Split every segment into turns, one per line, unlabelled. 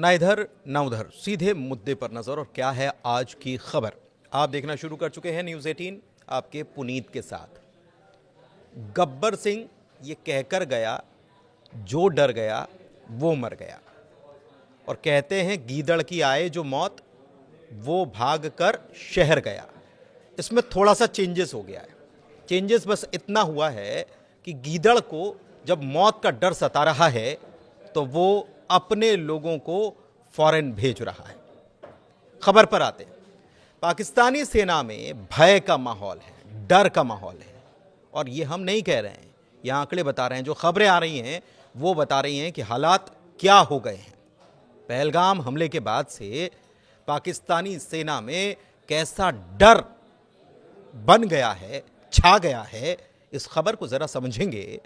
ना इधर ना उधर, सीधे मुद्दे पर नजर। और क्या है आज की खबर, आप देखना शुरू कर चुके हैं न्यूज़ 18 आपके पुनीत के साथ। गब्बर सिंह ये कहकर गया, जो डर गया वो मर गया। और कहते हैं गीदड़ की आए जो मौत, वो भाग कर शहर गया। इसमें थोड़ा सा चेंजेस हो गया है। चेंजेस बस इतना हुआ है कि गीदड़ को जब मौत का डर सता रहा है तो वो अपने लोगों को फौरन भेज रहा है। खबर पर आते हैं। पाकिस्तानी सेना में भय का माहौल है, डर का माहौल है। और ये हम नहीं कह रहे हैं, ये आंकड़े बता रहे हैं। जो खबरें आ रही हैं वो बता रही हैं कि हालात क्या हो गए हैं। पहलगाम हमले के बाद से पाकिस्तानी सेना में कैसा डर बन गया है, छा गया है। इस खबर को जरा समझेंगे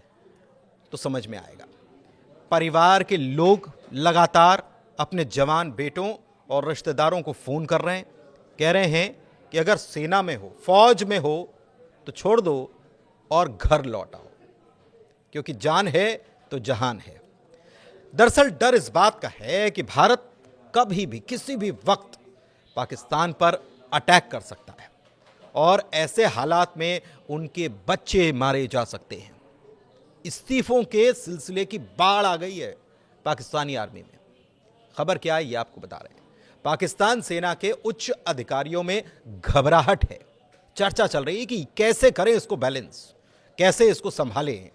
तो समझ में आएगा। परिवार के लोग लगातार अपने जवान बेटों और रिश्तेदारों को फोन कर रहे हैं, कह रहे हैं कि अगर सेना में हो, फौज में हो तो छोड़ दो और घर लौट आओ, क्योंकि जान है तो जहान है। दरअसल डर इस बात का है कि भारत कभी भी किसी भी वक्त पाकिस्तान पर अटैक कर सकता है और ऐसे हालात में उनके बच्चे मारे जा सकते हैं। इस्तीफों के सिलसिले की बाढ़ आ गई है पाकिस्तानी आर्मी में। खबर क्या है ये आपको बता रहे हैं। पाकिस्तान सेना के उच्च अधिकारियों में घबराहट है। चर्चा चल रही है कि कैसे करें इसको बैलेंस, कैसे इसको संभालें।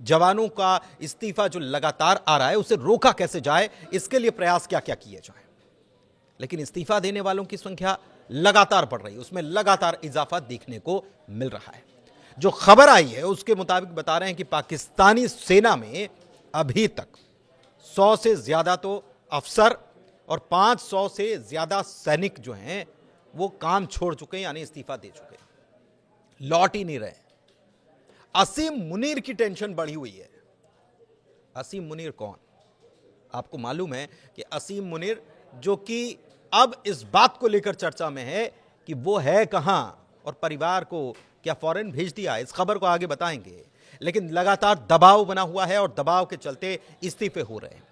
जवानों का इस्तीफा जो लगातार आ रहा है उसे रोका कैसे जाए, इसके लिए प्रयास क्या क्या किए जाए। लेकिन इस्तीफा देने वालों की संख्या लगातार बढ़ रही है, उसमें लगातार इजाफा देखने को मिल रहा है। जो खबर आई है उसके मुताबिक बता रहे हैं कि पाकिस्तानी सेना में अभी तक 100 से ज्यादा तो अफसर और 500 से ज्यादा सैनिक जो हैं वो काम छोड़ चुके हैं, यानी इस्तीफा दे चुके हैं, लौट ही नहीं रहे। असीम मुनीर की टेंशन बढ़ी हुई है। असीम मुनीर कौन? आपको मालूम है कि असीम मुनीर जो कि अब इस बात को लेकर चर्चा में है कि वो है कहां और परिवार को क्या फौरन भेज दिया। इस खबर को आगे बताएंगे। लेकिन लगातार दबाव बना हुआ है और दबाव के चलते इस्तीफे हो रहे हैं।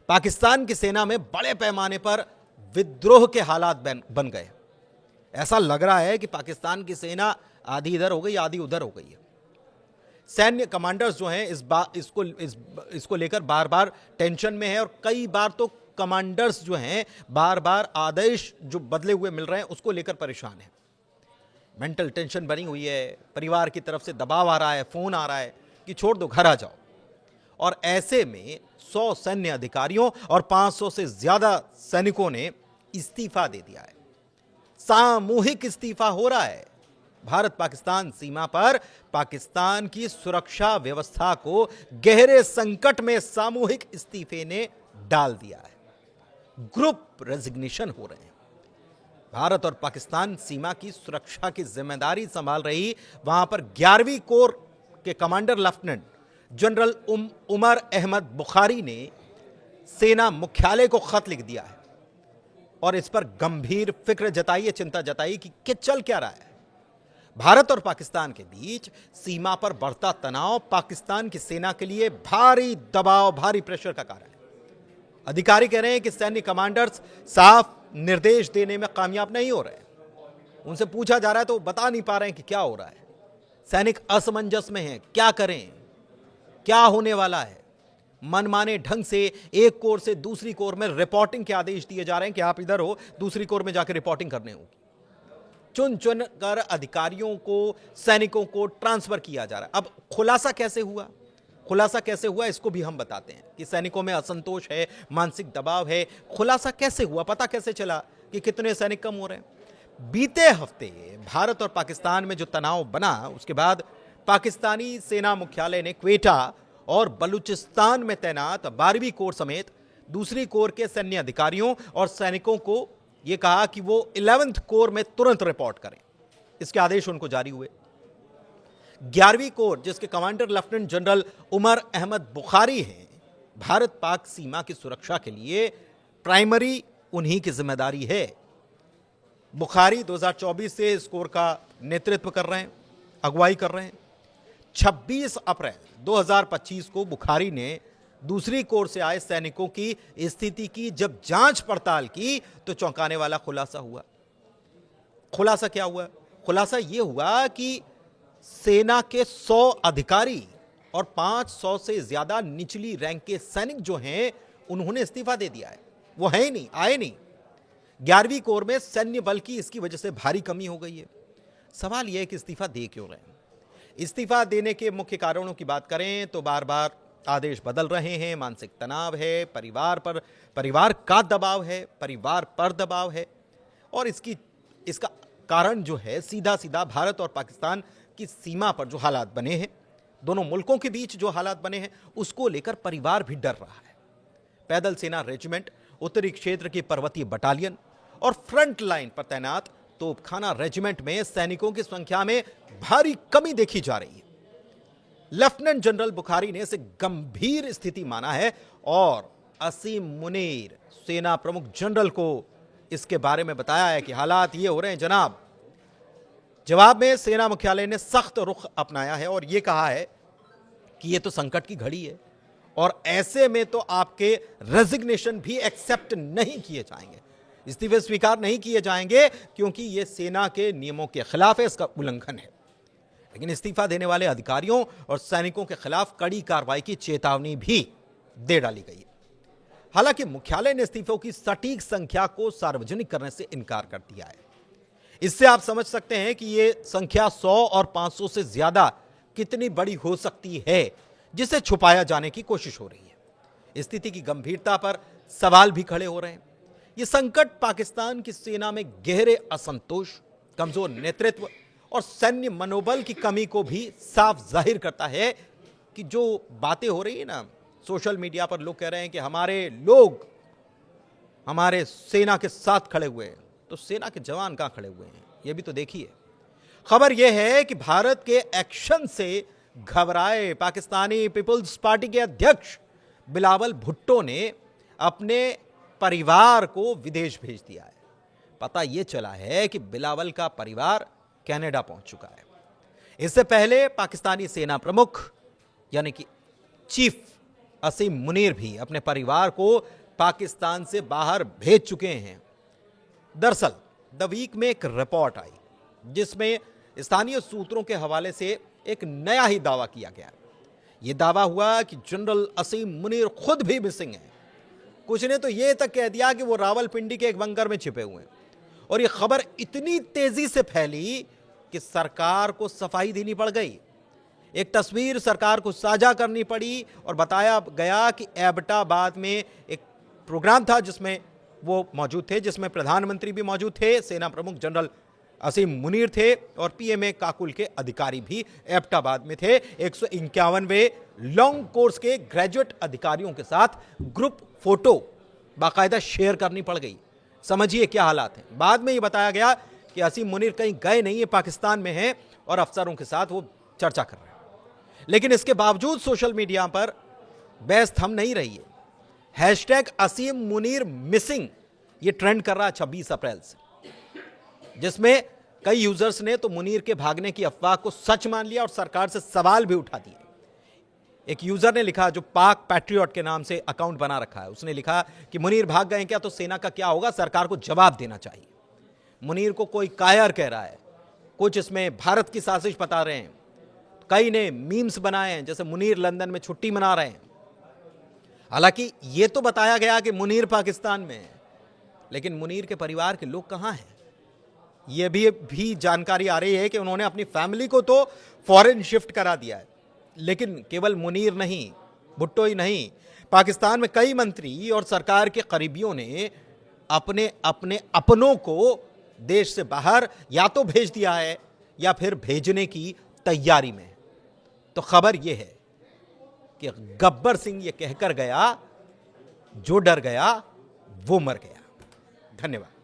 पाकिस्तान की सेना में बड़े पैमाने पर विद्रोह के हालात बन गए। ऐसा लग रहा है कि पाकिस्तान की सेना आधी इधर हो गई, आधी उधर हो गई है। सैन्य कमांडर्स जो हैं इसको लेकर बार बार टेंशन में है और कई बार तो कमांडर्स जो हैं बार बार आदेश जो बदले हुए मिल रहे हैं उसको लेकर परेशान है। मेंटल टेंशन बनी हुई है, परिवार की तरफ से दबाव आ रहा है, फोन आ रहा है कि छोड़ दो, घर आ जाओ। और ऐसे में 100 सैन्य अधिकारियों और 500 से ज्यादा सैनिकों ने इस्तीफा दे दिया है। सामूहिक इस्तीफा हो रहा है। भारत पाकिस्तान सीमा पर पाकिस्तान की सुरक्षा व्यवस्था को गहरे संकट में सामूहिक इस्तीफे ने डाल दिया है। ग्रुप रेजिग्नेशन हो रहे हैं। भारत और पाकिस्तान सीमा की सुरक्षा की जिम्मेदारी संभाल रही वहां पर 11वीं कोर के commander lieutenant general Umar Ahmad Bukhari ने सेना मुख्यालय को खत लिख दिया है और इस पर गंभीर फिक्र जताई है, चिंता जताई कि चल क्या रहा है। भारत और पाकिस्तान के बीच सीमा पर बढ़ता तनाव पाकिस्तान की सेना के लिए भारी दबाव, भारी प्रेशर का कारण है। अधिकारी कह रहे हैं कि सैन्य कमांडर्स साफ निर्देश देने में कामयाब नहीं हो रहे। उनसे पूछा जा रहा है तो बता नहीं पा रहे हैं कि क्या हो रहा है। सैनिक असमंजस में हैं, क्या करें, क्या होने वाला है। मनमाने ढंग से एक कोर से दूसरी कोर में रिपोर्टिंग के आदेश दिए जा रहे हैं कि आप इधर हो, दूसरी कोर में जाकर रिपोर्टिंग करने होगी। चुन चुन कर अधिकारियों को, सैनिकों को ट्रांसफर किया जा रहा है। अब खुलासा कैसे हुआ, इसको भी हम बताते हैं कि सैनिकों में असंतोष है, मानसिक दबाव है। खुलासा कैसे हुआ, पता कैसे चला कि कितने सैनिक कम हो रहे हैं। बीते हफ्ते भारत और पाकिस्तान में जो तनाव बना उसके बाद पाकिस्तानी सेना मुख्यालय ने क्वेटा और बलूचिस्तान में तैनात 12वीं कोर समेत दूसरी कोर के सैन्य अधिकारियों और सैनिकों को यह कहा कि वो 11th कोर में तुरंत रिपोर्ट करें। इसके आदेश उनको जारी हुए। 11वीं कोर जिसके commander lieutenant general Umar Ahmad Bukhari हैं, भारत पाक सीमा की सुरक्षा के लिए प्राइमरी उन्हीं की जिम्मेदारी है। बुखारी 2024 से इस कोर का नेतृत्व कर रहे हैं, अगुवाई कर रहे हैं। 26 अप्रैल 2025 को बुखारी ने दूसरी कोर से आए सैनिकों की स्थिति की जब जांच पड़ताल की तो चौंकाने वाला खुलासा हुआ। खुलासा क्या हुआ? खुलासा यह हुआ कि सेना के 100 अधिकारी और 500 से ज्यादा निचली रैंक के सैनिक जो हैं उन्होंने इस्तीफा दे दिया है। वो है ही नहीं, आए नहीं। 11वीं कोर में सैन्य बल की इसकी वजह से भारी कमी हो गई है। सवाल यह है कि इस्तीफा दे क्यों रहे हैं? इस्तीफा देने के मुख्य कारणों की बात करें तो बार बार आदेश बदल रहे हैं, मानसिक तनाव है, परिवार का दबाव है, परिवार पर दबाव है, और इसका कारण जो है सीधा सीधा भारत और पाकिस्तान की सीमा पर जो हालात बने हैं, दोनों मुल्कों के बीच जो हालात बने हैं, उसको लेकर परिवार भी डर रहा है। पैदल सेना रेजिमेंट, उत्तरी क्षेत्र की पर्वतीय बटालियन और फ्रंट लाइन पर तैनात तोपखाना रेजिमेंट में सैनिकों की संख्या में भारी कमी देखी जा रही है। लेफ्टिनेंट जनरल बुखारी ने इसे गंभीर स्थिति माना है और असीम मुनीर सेना प्रमुख जनरल को इसके बारे में बताया है कि हालात ये हो रहे हैं जनाब। जवाब में सेना मुख्यालय ने सख्त रुख अपनाया है और यह कहा है कि यह तो संकट की घड़ी है और ऐसे में तो आपके रेजिग्नेशन भी एक्सेप्ट नहीं किए जाएंगे, इस्तीफे स्वीकार नहीं किए जाएंगे, क्योंकि यह सेना के नियमों के खिलाफ है, इसका उल्लंघन है। लेकिन इस्तीफा देने वाले अधिकारियों और सैनिकों के खिलाफ कड़ी कार्रवाई की चेतावनी भी दे डाली गई है। हालांकि मुख्यालय ने इस्तीफों की सटीक संख्या को सार्वजनिक करने से इनकार कर दिया है। इससे आप समझ सकते हैं कि यह संख्या 100 और 500 से ज्यादा कितनी बड़ी हो सकती है, जिसे छुपाया जाने की कोशिश हो रही है। स्थिति की गंभीरता पर सवाल भी खड़े हो रहे हैं। यह संकट पाकिस्तान की सेना में गहरे असंतोष, कमजोर नेतृत्व और सैन्य मनोबल की कमी को भी साफ जाहिर करता है कि जो बातें हो रही है ना, सोशल मीडिया पर लोग कह रहे हैं कि हमारे लोग हमारे सेना के साथ खड़े हुए हैं, तो सेना के जवान कहां खड़े हुए हैं यह भी तो देखिए। खबर यह है कि भारत के एक्शन से घबराए पाकिस्तानी पीपुल्स पार्टी के अध्यक्ष बिलावल भुट्टो ने अपने परिवार को विदेश भेज दिया है। पता यह चला है कि बिलावल का परिवार कनाडा पहुंच चुका है। इससे पहले पाकिस्तानी सेना प्रमुख यानी कि चीफ असीम मुनीर भी अपने परिवार को पाकिस्तान से बाहर भेज चुके हैं। दरअसल द वीक में एक रिपोर्ट आई जिसमें स्थानीय सूत्रों के हवाले से एक नया ही दावा किया गया। यह दावा हुआ कि जनरल असीम मुनीर खुद भी मिसिंग है। कुछ ने तो यह तक कह दिया कि वो रावलपिंडी के एक बंकर में छिपे हुए हैं, और यह खबर इतनी तेजी से फैली कि सरकार को सफाई देनी पड़ गई। एक तस्वीर सरकार को साझा करनी पड़ी और बताया गया कि एबटाबाद में एक प्रोग्राम था जिसमें वो मौजूद थे, जिसमें प्रधानमंत्री भी मौजूद थे, सेना प्रमुख जनरल असीम मुनीर थे और पीएमए काकुल के अधिकारी भी एबटाबाद में थे। 151वें लॉन्ग कोर्स के ग्रेजुएट अधिकारियों के साथ ग्रुप फोटो बाकायदा शेयर करनी पड़ गई। समझिए क्या हालात हैं। बाद में ये बताया गया कि असीम मुनीर कहीं गए नहीं है, पाकिस्तान में हैं और अफसरों के साथ वो चर्चा कर रहे हैं। लेकिन इसके बावजूद सोशल मीडिया पर बहस थम नहीं रही है। हैशटैग असीम मुनीर मिसिंग ये ट्रेंड कर रहा है 26 अप्रैल से, जिसमें कई यूजर्स ने तो मुनीर के भागने की अफवाह को सच मान लिया और सरकार से सवाल भी उठा दिए। एक यूजर ने लिखा, जो पाक पैट्रियट के नाम से अकाउंट बना रखा है, उसने लिखा कि मुनीर भाग गए क्या, तो सेना का क्या होगा, सरकार को जवाब देना चाहिए। मुनीर को कोई कायर कह रहा है, कुछ इसमें भारत की साजिश बता रहे हैं, कई ने मीम्स बनाए हैं जैसे मुनीर लंदन में छुट्टी मना रहे हैं। हालांकि यह तो बताया गया कि मुनीर पाकिस्तान में है, लेकिन मुनीर के परिवार के लोग कहां हैं, यह भी जानकारी आ रही है कि उन्होंने अपनी फैमिली को तो फॉरेन शिफ्ट करा दिया है। लेकिन केवल मुनीर नहीं, भुट्टो ही नहीं, पाकिस्तान में कई मंत्री और सरकार के करीबियों ने अपने अपने अपनों को देश से बाहर या तो भेज दिया है या फिर भेजने की तैयारी में। तो खबर यह है कि गब्बर सिंह ये कहकर गया, जो डर गया वो मर गया। धन्यवाद।